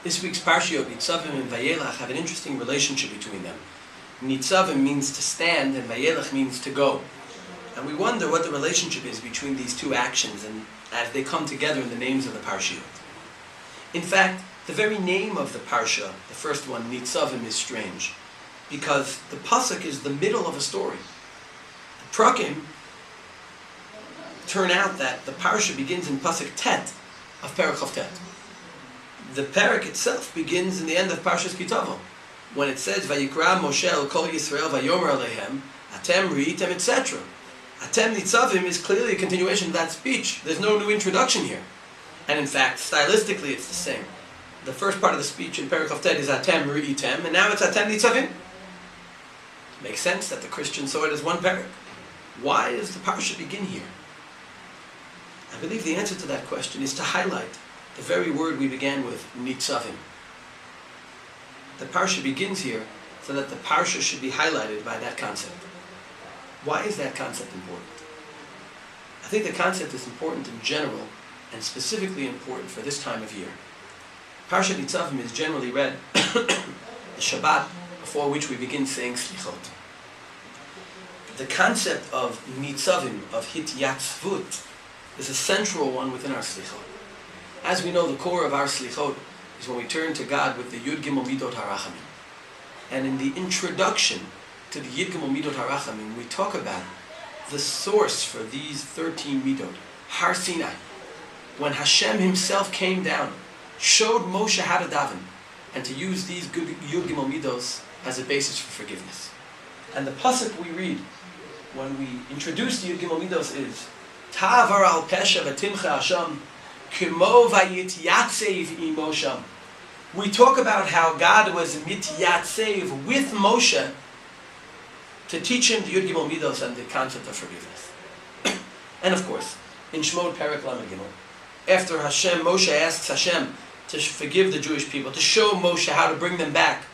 This week's Parashiyot, Nitzavim and Vayelech, have an interesting relationship between them. Nitzavim means to stand, and Vayelech means to go. And we wonder what the relationship is between these two actions, and as they come together in the names of the Parashiyot. In fact, the very name of the Parsha, the first one, Nitzavim, is strange, because the pasuk is the middle of a story. The prakim turn out that the Parsha begins in pasuk Tet of Perek Tet. The Perek itself begins in the end of Parshas Kitavo, when it says, Vayikra Moshe el Kol Yisrael Vayomer Alehem, Atem Ri'item, etc. Atem Nitzavim is clearly a continuation of that speech. There's no new introduction here. And in fact, stylistically, it's the same. The first part of the speech in Perek Tet is Atem Ri'item, and now it's Atem Nitzavim. It makes sense that the Christians saw it as one Perek. Why does the Parsha begin here? I believe the answer to that question is to highlight the very word we began with, Nitzavim. The Parsha begins here so that the Parsha should be highlighted by that concept. Why is that concept important? I think the concept is important in general and specifically important for this time of year. Parasha Nitzavim is generally read the Shabbat before which we begin saying Slichot. The concept of Nitzavim, of Hityatzvut, is a central one within our Slichot. As we know, the core of our Slichot is when we turn to God with the Yud Gimel Midot HaRachamim. And in the introduction to the Yud Gimel Midot HaRachamim, we talk about the source for these 13 Midot, Har Sinai. When Hashem himself came down, showed Moshe how to daven, and to use these Yud Gimel Midos as a basis for forgiveness. And the pasuk we read when we introduce the Yud Gimel Midos is Ta'avar al Pesha v'timcha Hashem Kimo vayityasev imo sham. We talk about how God was mityatsev with Moshe to teach him the Yud Gimel Midos and the concept of forgiveness. And of course, in Shmot Perek Lamed Gimel, after Moshe asks Hashem to forgive the Jewish people, to show Moshe how to bring them back,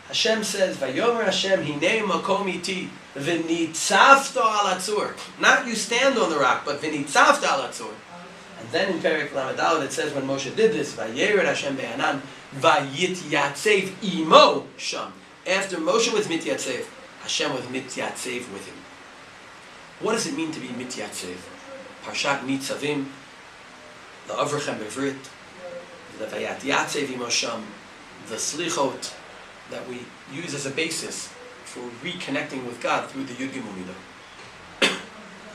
Hashem says, Vayomer Hashem hinei makom iti v'nitzavta al atzur. Not you stand on the rock, but v'nitzavta al atzur. And then in Perek Lamed Daled it says when Moshe did this, Vayered Hashem be'anan vayityasev imo sham. After Moshe was mityatsev, Hashem was mityatsev with him. What does it mean to be mityatsev? Parshat Nitzavim, the Avrachem Bevrit, the Vayityasev imo sham, the Slichot that we use as a basis for reconnecting with God through the Yud Gimel Midah.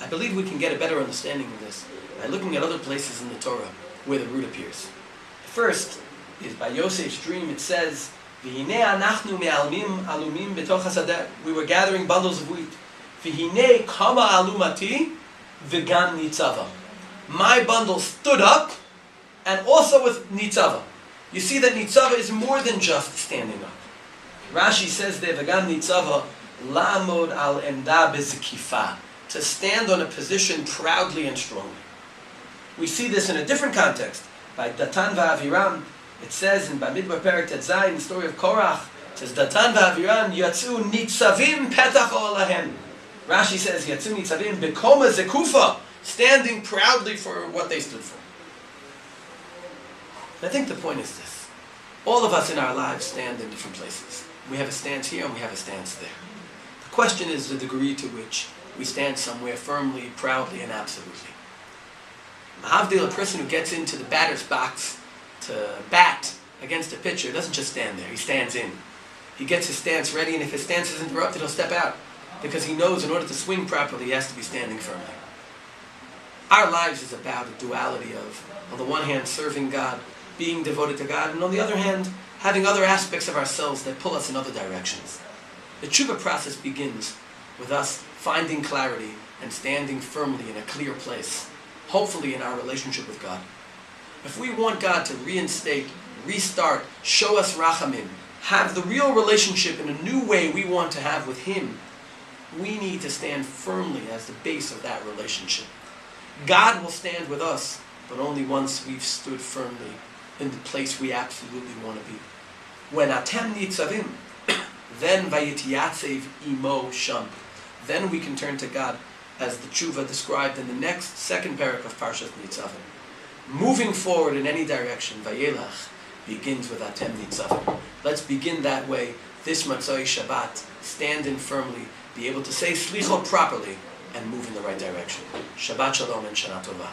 I believe we can get a better understanding of this by looking at other places in the Torah where the root appears. First is by Yosef's dream. It says, "V'hinei anachnu me'almim alumim betoch hasadeh." We were gathering bundles of wheat. "V'hinei kama alumati v'gam nitzava." My bundle stood up, and also with nitzava. You see that nitzava is more than just standing up. Rashi says there, "V'gam nitzava lamod al emda bezikifa," to stand on a position proudly and strongly. We see this in a different context. By Datan va'Aviram, it says in Bamidbar Perek Tet Zayin, the story of Korach, it says, Datan va'Aviram yatzu nitzavim petach olahem. Rashi says, yatzu nitzavim bekoma zekufa, standing proudly for what they stood for. I think the point is this. All of us in our lives stand in different places. We have a stance here and we have a stance there. The question is the degree to which we stand somewhere firmly, proudly, and absolutely. Mahavdil, a person who gets into the batter's box to bat against a pitcher, doesn't just stand there, he stands in. He gets his stance ready, and if his stance is interrupted, he'll step out, because he knows in order to swing properly, he has to be standing firmly. Our lives is about a duality of, on the one hand, serving God, being devoted to God, and on the other hand, having other aspects of ourselves that pull us in other directions. The tshuva process begins with us finding clarity and standing firmly in a clear place, hopefully in our relationship with God. If we want God to reinstate, restart, show us rachamim, have the real relationship in a new way we want to have with Him, we need to stand firmly as the base of that relationship. God will stand with us, but only once we've stood firmly in the place we absolutely want to be. When atem nitzavim, then vayityasev imo sham. Then we can turn to God as the tshuva described in the next second parak of Parashat Nitzavim. Moving forward in any direction, Vayelech, begins with Atem Nitzavim. Let's begin that way. This Matzoi Shabbat, stand in firmly, be able to say Slichot properly, and move in the right direction. Shabbat Shalom and Shana Tova.